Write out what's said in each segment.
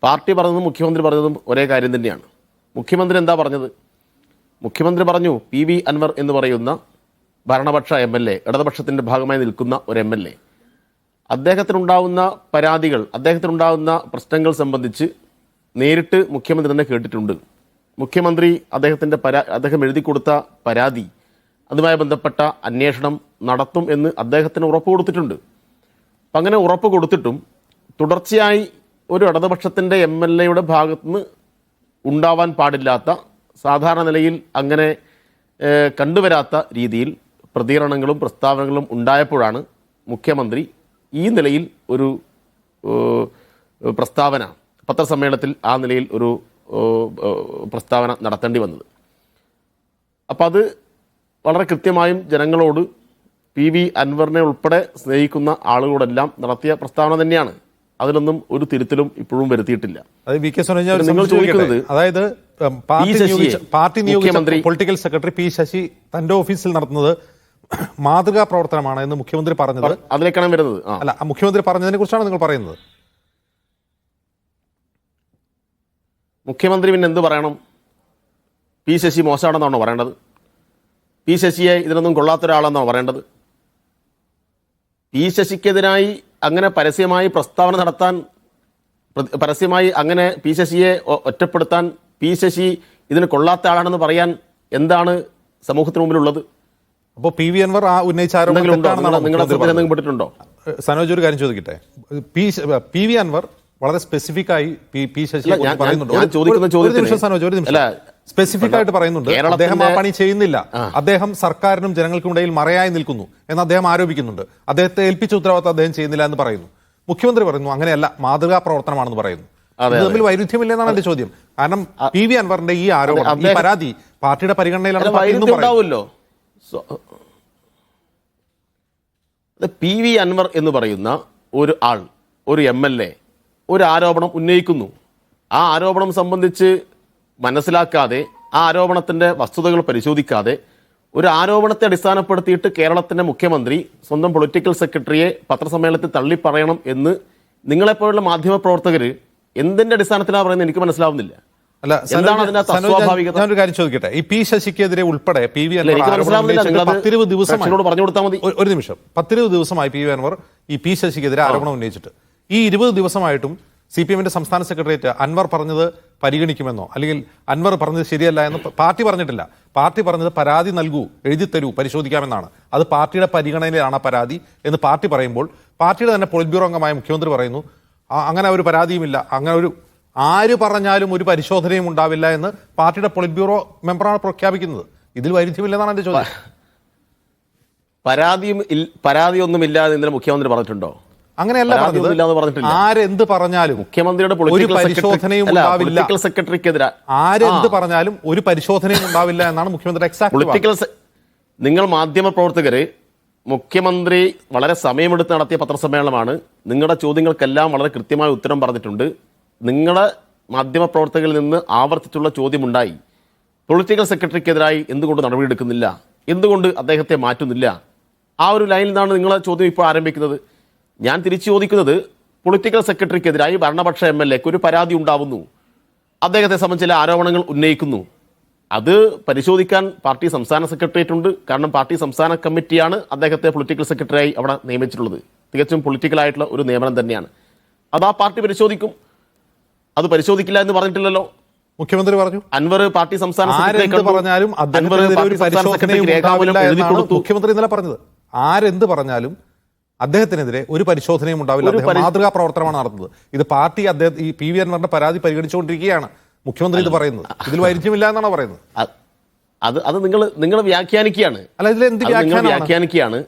Party പറഞ്ഞതും മുഖ്യമന്ത്രി പറഞ്ഞതും ഒരേ കാര്യം തന്നെയാണ്. മുഖ്യമന്ത്രി എന്താ പറഞ്ഞത്? മുഖ്യമന്ത്രി പറഞ്ഞു PV അൻവർ എന്ന് പറയുന്ന ഭരണപക്ഷ MLA, ഇടതുപക്ഷത്തിൻ്റെ ഭാഗമായി നിൽക്കുന്ന ഒരു MLA, അദ്ദേഹത്തിനുണ്ടാവുന്ന പരാതികൾ, അദ്ദേഹത്തിനുണ്ടാവുന്ന പ്രശ്നങ്ങൾ സംബന്ധിച്ച് നേരിട്ട് മുഖ്യമന്ത്രി തന്നെ കേട്ടിട്ടുണ്ട്. മുഖ്യമന്ത്രി അദ്ദേഹം എഴുതി കൊടുത്ത പരാതി, അതുമായി ബന്ധപ്പെട്ട അന്വേഷണം നടത്തും എന്ന് അദ്ദേഹത്തിന് ഉറപ്പ് കൊടുത്തിട്ടുണ്ട്. അപ്പം അങ്ങനെ ഉറപ്പ് കൊടുത്തിട്ടും തുടർച്ചയായി ഒരു ഇടതുപക്ഷത്തിൻ്റെ MLA ഭാഗത്തുനിന്ന് ഉണ്ടാവാൻ പാടില്ലാത്ത, സാധാരണ നിലയിൽ അങ്ങനെ കണ്ടുവരാത്ത രീതിയിൽ പ്രതികരണങ്ങളും പ്രസ്താവനകളും ഉണ്ടായപ്പോഴാണ് മുഖ്യമന്ത്രി ഈ നിലയിൽ ഒരു പ്രസ്താവന, പത്രസമ്മേളനത്തിൽ ആ നിലയിൽ ഒരു പ്രസ്താവന നടത്തേണ്ടി വന്നത്. അപ്പം അത് വളരെ കൃത്യമായും ജനങ്ങളോട്, PV അൻവറിനെ ഉൾപ്പെടെ സ്നേഹിക്കുന്ന ആളുകളോടെല്ലാം നടത്തിയ പ്രസ്താവന തന്നെയാണ്. അതിലൊന്നും ഒരു തിരുത്തലും ഇപ്പോഴും വരുത്തിയിട്ടില്ല. നിങ്ങൾ ചോദിക്കുന്നത്, അതായത് പാർട്ടി നിയോഗിച്ച പൊളിറ്റിക്കൽ സെക്രട്ടറി P ശശി തന്റെ ഓഫീസിൽ നടത്തുന്നത് മാതൃകാ പ്രവർത്തനമാണ് എന്ന് മുഖ്യമന്ത്രി പറഞ്ഞത്, അതിലേക്കാണ് വരുന്നത്. അല്ല, മുഖ്യമന്ത്രി പറഞ്ഞതിനെ കുറിച്ചാണ് നിങ്ങൾ പറയുന്നത്. മുഖ്യമന്ത്രി പിന്നെ എന്ത് പറയണം? P ശശി മോശമാണെന്നാണോ പറയേണ്ടത്? P ശശിയെ ഇതിനൊന്നും കൊള്ളാത്ത ഒരാളെന്നാണോ പറയേണ്ടത്? P ശശിക്കെതിരായി അങ്ങനെ പരസ്യമായി പ്രസ്താവന നടത്താൻ, പരസ്യമായി അങ്ങനെ P ശശിയെ ഒറ്റപ്പെടുത്താൻ, P ശശി ഇതിന് കൊള്ളാത്ത ആളാണെന്ന് പറയാൻ എന്താണ് സമൂഹത്തിന് മുമ്പിലുള്ളത്? അപ്പോൾ PV അൻവർ ആ ഉന്നയിച്ച ആരോപണം പെട്ടിട്ടുണ്ടോ? സനോജ്, ഒരു കാര്യം ചോദിക്കട്ടെ. PV അൻവർ വളരെ സ്പെസിഫിക് ആയി P ശശിയെ പറയുന്നുണ്ട്. സ്പെസിഫിക് ആയിട്ട് പറയുന്നുണ്ട് അദ്ദേഹം ആ പണി ചെയ്യുന്നില്ല, അദ്ദേഹം സർക്കാരിനും ജനങ്ങൾക്കും ഇടയിൽ മറയായി നിൽക്കുന്നു എന്ന് അദ്ദേഹം ആരോപിക്കുന്നുണ്ട്. അദ്ദേഹത്തെ ഏൽപ്പിച്ച ഉത്തരവാദിത്തം അദ്ദേഹം ചെയ്യുന്നില്ല എന്ന് പറയുന്നു. മുഖ്യമന്ത്രി പറയുന്നു അങ്ങനെയല്ല, മാതൃകാ പ്രവർത്തനമാണെന്ന് പറയുന്നു. തമ്മിൽ വൈരുദ്ധ്യമില്ലെന്നാണ് എന്റെ ചോദ്യം. കാരണം PV അൻവറിന്റെ ഈ ആരോപണം, ഈ പരാതി പാർട്ടിയുടെ പരിഗണനയിലാണ്. PV അൻവർ എന്ന് പറയുന്ന ഒരു ആൾ, ഒരു MLA ഒരു ആരോപണം ഉന്നയിക്കുന്നു. ആ ആരോപണം സംബന്ധിച്ച് മനസ്സിലാക്കാതെ, ആ ആരോപണത്തിൻ്റെ വസ്തുതകൾ പരിശോധിക്കാതെ, ഒരു ആരോപണത്തെ അടിസ്ഥാനപ്പെടുത്തിയിട്ട് കേരളത്തിൻ്റെ മുഖ്യമന്ത്രി സ്വന്തം പൊളിറ്റിക്കൽ സെക്രട്ടറിയെ പത്രസമ്മേളനത്തിൽ തള്ളിപ്പറയണം എന്ന് നിങ്ങളെപ്പോലുള്ള മാധ്യമപ്രവർത്തകർ എന്തിൻ്റെ അടിസ്ഥാനത്തിലാണ് പറയുന്നത്? എനിക്ക് മനസ്സിലാവുന്നില്ല. ഞാനൊരു കാര്യം ചോദിക്കട്ടെ. ഈ P ശശിക്കെതിരെ ഉൾപ്പെടെ PV അൻവർ 10 ദിവസമായി PV അൻവർ ഈ P ശശിക്കെതിരെ ആരോപണം ഉന്നയിച്ചിട്ട്, ഈ 20 ദിവസമായിട്ടും CPM-ന്റെ സംസ്ഥാന സെക്രട്ടേറിയറ്റ് അൻവർ പറഞ്ഞത് പരിഗണിക്കുമെന്നോ അല്ലെങ്കിൽ അൻവർ പറഞ്ഞത് ശരിയല്ല എന്ന് പാർട്ടി പറഞ്ഞിട്ടില്ല. പാർട്ടി പറഞ്ഞത് പരാതി നൽകൂ, എഴുതി തരൂ, പരിശോധിക്കാമെന്നാണ്. അത് പാർട്ടിയുടെ പരിഗണനയിലാണ് പരാതി എന്ന് പാർട്ടി പറയുമ്പോൾ, പാർട്ടിയുടെ തന്നെ പോളിറ്റ് ബ്യൂറോ അംഗമായ മുഖ്യമന്ത്രി പറയുന്നു അങ്ങനെ ഒരു പരാതിയുമില്ല, അങ്ങനെ ഒരു ആര് പറഞ്ഞാലും ഒരു പരിശോധനയും ഉണ്ടാവില്ല എന്ന് പാർട്ടിയുടെ പോളിറ്റ് ബ്യൂറോ മെമ്പറാണ് പ്രഖ്യാപിക്കുന്നത്. ഇതിൽ വൈരുദ്ധ്യമില്ലെന്നാണ് എന്റെ ചോദ്യം. പരാതിയൊന്നുമില്ലാതെ ഇന്നലെ മുഖ്യമന്ത്രി പറഞ്ഞിട്ടുണ്ടോ? അങ്ങനെയല്ല പറഞ്ഞത്. ആരെന്ത് പറഞ്ഞാലും മുഖ്യമന്ത്രിയുടെ ഒരു പരിശോധനയും ഉണ്ടാവില്ല, സെക്രട്ടറിക്കെതിരെ ആരെന്ത് പറഞ്ഞാലും ഒരു പരിശോധനയും ഉണ്ടാവില്ല എന്നാണ് മുഖ്യമന്ത്രി എക്സാക്ട്. നിങ്ങൾ മാധ്യമ പ്രവർത്തകര്, മുഖ്യമന്ത്രി വളരെ സമയമെടുത്ത് നടത്തിയ പത്രസമ്മേളനമാണ്. നിങ്ങളുടെ ചോദ്യങ്ങൾക്കെല്ലാം വളരെ കൃത്യമായ ഉത്തരം പറഞ്ഞിട്ടുണ്ട്. നിങ്ങളുടെ മാധ്യമപ്രവർത്തകരിൽ നിന്ന് ആവർത്തിച്ചുള്ള ചോദ്യമുണ്ടായി, പൊളിറ്റിക്കൽ സെക്രട്ടറിക്കെതിരായി എന്തുകൊണ്ട് നടപടിയെടുക്കുന്നില്ല, എന്തുകൊണ്ട് അദ്ദേഹത്തെ മാറ്റുന്നില്ല? ആ ഒരു ലൈനിൽ നിന്നാണ് നിങ്ങളെ ചോദ്യം ഇപ്പോൾ ആരംഭിക്കുന്നത്. ഞാൻ തിരിച്ചു ചോദിക്കുന്നത്, പൊളിറ്റിക്കൽ സെക്രട്ടറിക്കെതിരായി ഭരണപക്ഷ MLAക്ക് ഒരു പരാതി ഉണ്ടാവുന്നു, അദ്ദേഹത്തെ സംബന്ധിച്ച് ചില ആരോപണങ്ങൾ ഉന്നയിക്കുന്നു. അത് പരിശോധിക്കാൻ പാർട്ടി സംസ്ഥാന സെക്രട്ടേറിയറ്റ് ഉണ്ട്. കാരണം പാർട്ടി സംസ്ഥാന കമ്മിറ്റിയാണ് അദ്ദേഹത്തെ പൊളിറ്റിക്കൽ സെക്രട്ടറിയായി അവിടെ നിയമിച്ചിട്ടുള്ളത്. തികച്ചും പൊളിറ്റിക്കലായിട്ടുള്ള ഒരു നിയമനം തന്നെയാണ്. അത് ആ പാർട്ടി പരിശോധിക്കും. അത് പരിശോധിക്കില്ല എന്ന് പറഞ്ഞിട്ടില്ലല്ലോ. മുഖ്യമന്ത്രി പറഞ്ഞു അൻവർ പാർട്ടി സംസ്ഥാന പറഞ്ഞാലും മുഖ്യമന്ത്രി ഇന്നലെ പറഞ്ഞത് ആരെന്ത് പറഞ്ഞാലും അദ്ദേഹത്തിനെതിരെ ഒരു പരിശോധനയും ഉണ്ടാവില്ല, മാതൃകാ പ്രവർത്തനമാണ് നടത്തുന്നത്. ഇത് പാർട്ടി ഈ PV അൻവറിന്റെ പരാതി പരിഗണിച്ചുകൊണ്ടിരിക്കുകയാണ് മുഖ്യമന്ത്രി ഇത് പറയുന്നത്. ഇതിൽ വൈരുദ്ധ്യമില്ല എന്നാണ് പറയുന്നത്. അത് നിങ്ങൾ വ്യാഖ്യാനിക്കുകയാണ്. അല്ല, ഇതിൽ എന്ത് വ്യാഖ്യാനിക്കുകയാണ്?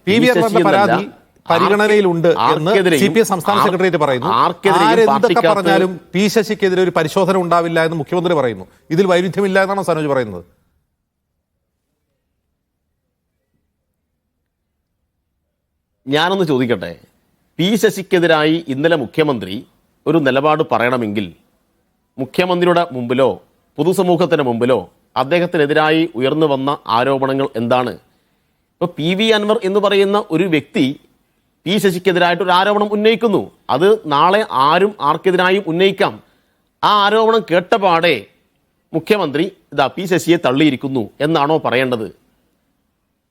PV അൻവറിന്റെ പരാതി പരിഗണനയിലുണ്ട് എന്ന് CPM സംസ്ഥാന സെക്രട്ടേറിയറ്റ് പറയുന്നു. ആരെന്തൊക്കെ പറഞ്ഞാലും P ശശിക്കെതിരെ ഒരു പരിശോധന ഉണ്ടാവില്ല എന്ന് മുഖ്യമന്ത്രി പറയുന്നു. ഇതിൽ വൈരുദ്ധ്യമില്ല എന്നാണ് സനോജ് പറയുന്നത്. ഞാനൊന്ന് ചോദിക്കട്ടെ, P ശശിക്കെതിരായി ഇന്നലെ മുഖ്യമന്ത്രി ഒരു നിലപാട് പറയണമെങ്കിൽ മുഖ്യമന്ത്രിയുടെ മുമ്പിലോ പൊതുസമൂഹത്തിന് മുമ്പിലോ അദ്ദേഹത്തിനെതിരായി ഉയർന്നു വന്ന ആരോപണങ്ങൾ എന്താണ്? ഇപ്പോൾ PV അൻവർ എന്ന് പറയുന്ന ഒരു വ്യക്തി പി ശശിക്കെതിരായിട്ട് ഒരു ആരോപണം ഉന്നയിക്കുന്നു. അത് നാളെ ആരും ആർക്കെതിരായും ഉന്നയിക്കാം. ആ ആരോപണം കേട്ടപാടെ മുഖ്യമന്ത്രി ഇതാ പി ശശിയെ തള്ളിയിരിക്കുന്നു എന്നാണോ പറയേണ്ടത്?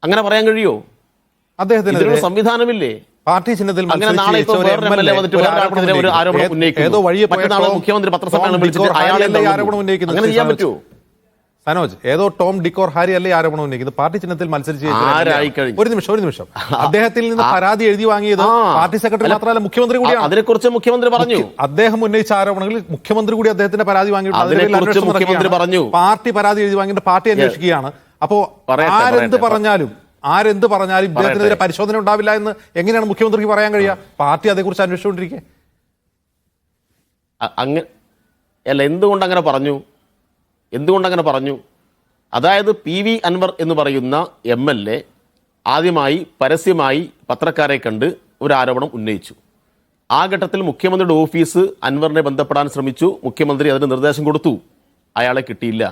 അങ്ങനെ പറയാൻ കഴിയോ? അദ്ദേഹത്തിന് ഇതിനൊരു സംവിധാനമില്ലേ? പാർട്ടി ചിഹ്നത്തിൽ അങ്ങനെ നാളെ ഇപ്പോൾ വേറൊരു MLA വന്നിട്ട് വേറൊരാൾക്കെതിരെ ഒരു ആരോപണം ഉന്നയിക്കുന്നു. മറ്റന്നാൾ മുഖ്യമന്ത്രി പത്രസമ്മേളനം വിളിച്ചിട്ട് അയാളെ അങ്ങനെ ചെയ്യാൻ പറ്റുമോ? സനോജ്, ഏതോ ടോം ഡിക്കോർ ഹാരി അല്ലേ ആരോപണം ഉന്നയിക്കുന്നത്? പാർട്ടി ചിഹ്നത്തിൽ മത്സരിച്ച് ഒരു നിമിഷം അദ്ദേഹത്തിൽ നിന്ന് പരാതി എഴുതി വാങ്ങിയത് പാർട്ടി സെക്രട്ടറി മാത്രമല്ല മുഖ്യമന്ത്രി കൂടിയാണ്. അതിനെക്കുറിച്ച് മുഖ്യമന്ത്രി പറഞ്ഞു. അദ്ദേഹം ഉന്നയിച്ച ആരോപണങ്ങളിൽ മുഖ്യമന്ത്രി കൂടി അദ്ദേഹത്തിന്റെ പരാതി അതിനെക്കുറിച്ച് മുഖ്യമന്ത്രി പറഞ്ഞു. പാർട്ടി പരാതി എഴുതി വാങ്ങിയിട്ട് പാർട്ടി അന്വേഷിക്കുകയാണ്. അപ്പോ ആരെന്ത് പറഞ്ഞാലും ഇദ്ദേഹത്തിനെതിരെ പരിശോധന ഉണ്ടാവില്ല എന്ന് എങ്ങനെയാണ് മുഖ്യമന്ത്രിക്ക് പറയാൻ കഴിയുക? പാർട്ടി അതേക്കുറിച്ച് അന്വേഷിച്ചുകൊണ്ടിരിക്കുക. എന്തുകൊണ്ടങ്ങനെ പറഞ്ഞു? അതായത് PV അൻവർ എന്ന് പറയുന്ന MLA ആദ്യമായി പരസ്യമായി പത്രക്കാരെ കണ്ട് ഒരു ആരോപണം ഉന്നയിച്ചു. ആ ഘട്ടത്തിൽ മുഖ്യമന്ത്രിയുടെ ഓഫീസ് അൻവറിനെ ബന്ധപ്പെടാൻ ശ്രമിച്ചു. മുഖ്യമന്ത്രി അതിന് നിർദ്ദേശം കൊടുത്തു. അയാളെ കിട്ടിയില്ല.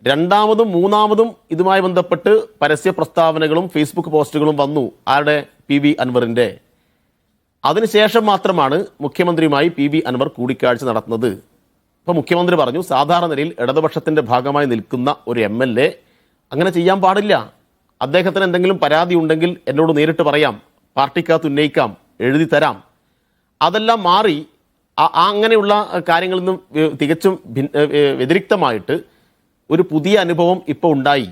രണ്ടാമതും മൂന്നാമതും ഇതുമായി ബന്ധപ്പെട്ട് പരസ്യ പ്രസ്താവനകളും ഫേസ്ബുക്ക് പോസ്റ്റുകളും വന്നു. ആരുടെ? PV അൻവറിൻ്റെ. അതിനുശേഷം മാത്രമാണ് മുഖ്യമന്ത്രിയുമായി PV അൻവർ കൂടിക്കാഴ്ച നടത്തുന്നത്. അപ്പോൾ മുഖ്യമന്ത്രി പറഞ്ഞു, സാധാരണ നിലയിൽ ഇടതുപക്ഷത്തിൻ്റെ ഭാഗമായി നിൽക്കുന്ന ഒരു MLA അങ്ങനെ ചെയ്യാൻ പാടില്ല. അദ്ദേഹത്തിന് എന്തെങ്കിലും പരാതി ഉണ്ടെങ്കിൽ എന്നോട് നേരിട്ട് പറയാം, പാർട്ടിക്കകത്ത് ഉന്നയിക്കാം, എഴുതി തരാം. അതെല്ലാം മാറി അങ്ങനെയുള്ള കാര്യങ്ങളിൽ നിന്നും തികച്ചും വ്യതിരിക്തമായിട്ട് ഒരു പുതിയ അനുഭവം ഇപ്പോൾ ഉണ്ടായി.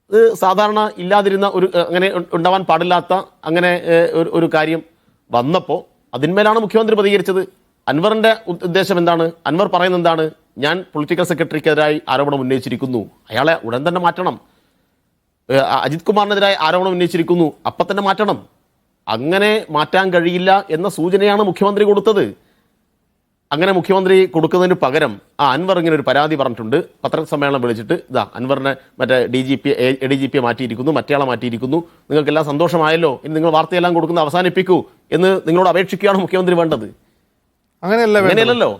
ഇത് സാധാരണ ഇല്ലാതിരുന്ന അങ്ങനെ ഉണ്ടാവാൻ പാടില്ലാത്ത അങ്ങനെ ഒരു കാര്യം വന്നപ്പോൾ അതിന്മേലാണ് മുഖ്യമന്ത്രി പ്രതികരിച്ചത്. അൻവറിൻ്റെ ഉദ്ദേശം എന്താണ്? അൻവർ പറയുന്നത് എന്താണ്? ഞാൻ പൊളിറ്റിക്കൽ സെക്രട്ടറിക്കെതിരായി ആരോപണം ഉന്നയിച്ചിരിക്കുന്നു, അയാളെ ഉടൻ തന്നെ മാറ്റണം. അജിത് കുമാറിനെതിരായി ആരോപണം ഉന്നയിച്ചിരിക്കുന്നു, അപ്പം തന്നെ മാറ്റണം. അങ്ങനെ മാറ്റാൻ കഴിയില്ല എന്ന സൂചനയാണ് മുഖ്യമന്ത്രി കൊടുത്തത്. അങ്ങനെ മുഖ്യമന്ത്രി കൊടുക്കുന്നതിന് പകരം അൻവർ ഇങ്ങനെ ഒരു പരാതി പറഞ്ഞിട്ടുണ്ട്, പത്രസമ്മേളനം വിളിച്ചിട്ട് ഇതാ അൻവറിനെ മറ്റേ ADGP മാറ്റിയിരിക്കുന്നു, മറ്റേയാളെ മാറ്റിയിരിക്കുന്നു, നിങ്ങൾക്കെല്ലാം സന്തോഷമായല്ലോ, ഇനി നിങ്ങൾ വാർത്തയെല്ലാം കൊടുക്കുന്നത് അവസാനിപ്പിക്കൂ എന്ന് നിങ്ങളോട് അപേക്ഷിക്കുകയാണ് മുഖ്യമന്ത്രി വേണ്ടത്. അങ്ങനെയല്ലോ.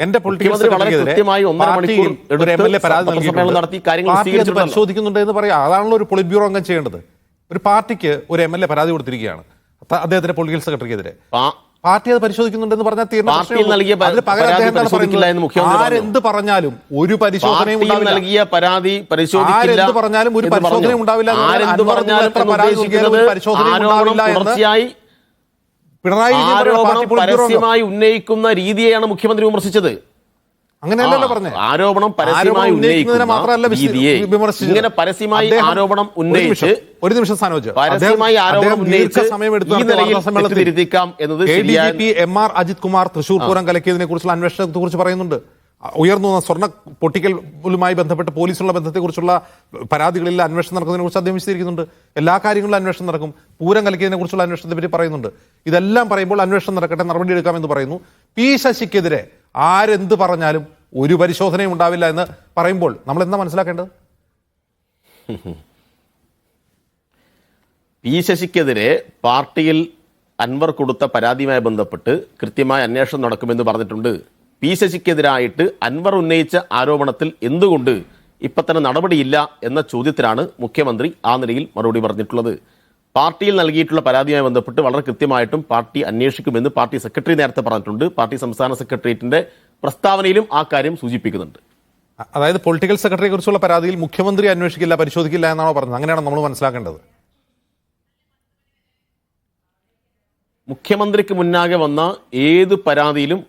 എന്റെ കൃത്യമായി 1.5 മണിക്കൂർ നടത്തി കാര്യങ്ങൾ പരിശോധിക്കുന്നുണ്ട് എന്ന് പറയാം. അതാണല്ലോ ഒരു പൊളിറ്റ് ബ്യൂറോ അംഗം ചെയ്യേണ്ടത്. ഒരു പാർട്ടിക്ക് ഒരു MLA പരാതി കൊടുത്തിരിക്കുകയാണ് അദ്ദേഹത്തിന്റെ പൊളിറ്റിക്കൽ സെക്രട്ടറിക്കെതിരെ. പാർട്ടി അത് പരിശോധിക്കുന്നുണ്ടെന്ന് പറഞ്ഞാൽ ആരെന്ത് പറഞ്ഞാലും ഒരു പരിശോധനയും നൽകിയ പരാതി ആരെന്ത് പറഞ്ഞാലും ഒരു പരിശോധനയും ഉണ്ടാവില്ല. പിണറായി പരസ്യമായി ഉന്നയിക്കുന്ന രീതിയെയാണ് മുഖ്യമന്ത്രി വിമർശിച്ചത്. അങ്ങനെയല്ലല്ലോ പറഞ്ഞത്. ആരോപണം പരസ്യമായി മാത്രമല്ല ഇങ്ങനെ പരസ്യമായി ആരോപണം ഉന്നയിച്ച് ഒരു നിമിഷം സനോജ്, പരസ്യമായി ആരോപണം ഉന്നയിച്ച് സമയമെടുക്കാം എന്നത് ADGP MR അജിത് കുമാർ തൃശൂർ പൂരം കലക്കിയതിനെ കുറിച്ചുള്ള അന്വേഷണത്തെ കുറിച്ച് പറയുന്നുണ്ട്. ഉയർന്നു വന്ന സ്വർണ്ണ പൊട്ടിക്കലുമായി ബന്ധപ്പെട്ട് പോലീസുള്ള ബന്ധത്തെക്കുറിച്ചുള്ള പരാതികളിൽ അന്വേഷണം നടക്കുന്നതിനെ കുറിച്ച് അദ്ദേഹം വിശദീകരിക്കുന്നുണ്ട്. എല്ലാ കാര്യങ്ങളിലും അന്വേഷണം നടക്കും. പൂരം കലക്കിയതിനെ കുറിച്ചുള്ള അന്വേഷണത്തെ പറ്റി പറയുന്നുണ്ട്. ഇതെല്ലാം പറയുമ്പോൾ അന്വേഷണം നടക്കട്ടെ, നടപടി എടുക്കാമെന്ന് പറയുന്നു. P ശശിക്കെതിരെ ആരെന്ത് പറഞ്ഞാലും ഒരു പരിശോധനയും ഉണ്ടാവില്ല എന്ന് പറയുമ്പോൾ നമ്മൾ എന്താ മനസ്സിലാക്കേണ്ടത്? P ശശിക്കെതിരെ പാർട്ടിയിൽ അൻവർ കൊടുത്ത പരാതിയുമായി ബന്ധപ്പെട്ട് കൃത്യമായ അന്വേഷണം നടക്കുമെന്ന് പറഞ്ഞിട്ടുണ്ട്. P ശശിക്കെതിരായിട്ട് അൻവർ ഉന്നയിച്ച ആരോപണത്തിൽ എന്തുകൊണ്ട് ഇപ്പം തന്നെ നടപടിയില്ല എന്ന ചോദ്യത്തിനാണ് മുഖ്യമന്ത്രി ആ നിലയിൽ മറുപടി പറഞ്ഞിട്ടുള്ളത്. പാർട്ടിയിൽ നൽകിയിട്ടുള്ള പരാതിയുമായി ബന്ധപ്പെട്ട് വളരെ കൃത്യമായിട്ടും പാർട്ടി അന്വേഷിക്കുമെന്ന് പാർട്ടി സെക്രട്ടറി നേരത്തെ പറഞ്ഞിട്ടുണ്ട്. പാർട്ടി സംസ്ഥാന സെക്രട്ടേറിയറ്റിന്റെ പ്രസ്താവനയിലും ആ കാര്യം സൂചിപ്പിക്കുന്നുണ്ട്. അതായത് പൊളിറ്റിക്കൽ സെക്രട്ടറിയെ കുറിച്ചുള്ള പരാതിയിൽ മുഖ്യമന്ത്രി അന്വേഷിക്കില്ല, പരിശോധിക്കില്ല എന്നാണോ പറഞ്ഞത്? അങ്ങനെയാണ് നമ്മൾ മനസ്സിലാക്കേണ്ടത്. മുഖ്യമന്ത്രിക്ക് മുന്നാകെ വന്ന ഏത് പരാതിയിലും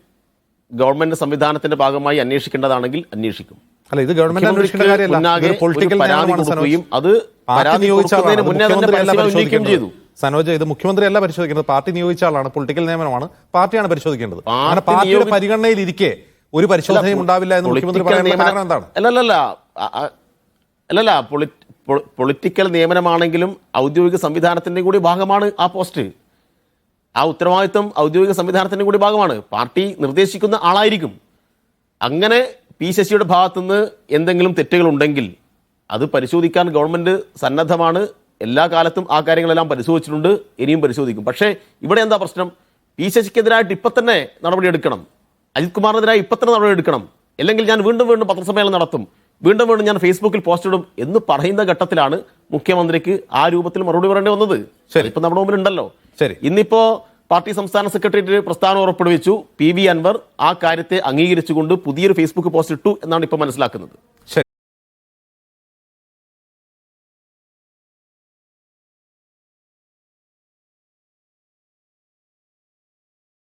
ഗവൺമെന്റ് സംവിധാനത്തിന്റെ ഭാഗമായി അന്വേഷിക്കേണ്ടതാണെങ്കിൽ അന്വേഷിക്കും. അല്ല, ഇത് ഗവൺമെന്റ് അന്വേഷിക്കേണ്ട കാര്യമല്ല. പൊളിറ്റിക്കൽ സനോജ്, ഇത് മുഖ്യമന്ത്രി അല്ല പരിശോധിക്കേണ്ടത്, പാർട്ടി നിയോഗിച്ച ആളാണ്. പൊളിറ്റിക്കൽ നിയമനമാണ്, പാർട്ടിയാണ് പരിശോധിക്കേണ്ടത്. പാർട്ടിയുടെ പരിഗണനയിലിരിക്കെ ഒരു പരിശോധനയും ഉണ്ടാവില്ല എന്ന് മുഖ്യമന്ത്രി പറയാനുള്ള കാരണം എന്താണ്? അല്ലല്ല, പൊളിറ്റിക്കൽ നിയമനമാണെങ്കിലും ഔദ്യോഗിക സംവിധാനത്തിന്റെ കൂടി ഭാഗമാണ് ആ പോസ്റ്റ്. ആ ഉത്തരവാദിത്വം ഔദ്യോഗിക സംവിധാനത്തിന്റെ കൂടി ഭാഗമാണ്. പാർട്ടി നിർദ്ദേശിക്കുന്ന ആളായിരിക്കും. അങ്ങനെ P ശശിയുടെ ഭാഗത്തുനിന്ന് എന്തെങ്കിലും തെറ്റുകളുണ്ടെങ്കിൽ അത് പരിശോധിക്കാൻ ഗവൺമെന്റ് സന്നദ്ധമാണ്. എല്ലാ കാലത്തും ആ കാര്യങ്ങളെല്ലാം പരിശോധിച്ചിട്ടുണ്ട്, ഇനിയും പരിശോധിക്കും. പക്ഷേ ഇവിടെ എന്താ പ്രശ്നം? P ശശിക്കെതിരായിട്ട് ഇപ്പം തന്നെ നടപടിയെടുക്കണം, അജിത് കുമാറിനെതിരായി ഇപ്പം തന്നെ നടപടിയെടുക്കണം, അല്ലെങ്കിൽ ഞാൻ വീണ്ടും പത്രസമ്മേളനം നടത്തും, വീണ്ടും വീണ്ടും ഞാൻ ഫേസ്ബുക്കിൽ പോസ്റ്റ് ഇടും എന്ന് പറയുന്ന ഘട്ടത്തിലാണ് മുഖ്യമന്ത്രിക്ക് ആ രൂപത്തിൽ മറുപടി പറയേണ്ടി വന്നത്. ശരി. ഇപ്പൊ നമ്മുടെ മുമ്പിൽ ഉണ്ടല്ലോ. ശരി. ഇന്നിപ്പോ പാർട്ടി സംസ്ഥാന സെക്രട്ടേറിയറ്റ് പ്രസ്താവന പുറപ്പെടുവിച്ചു. PV അൻവർ ആ കാര്യത്തെ അംഗീകരിച്ചുകൊണ്ട് പുതിയൊരു ഫേസ്ബുക്ക് പോസ്റ്റ് ഇട്ടു എന്നാണ് ഇപ്പോൾ മനസ്സിലാക്കുന്നത്. ശരി.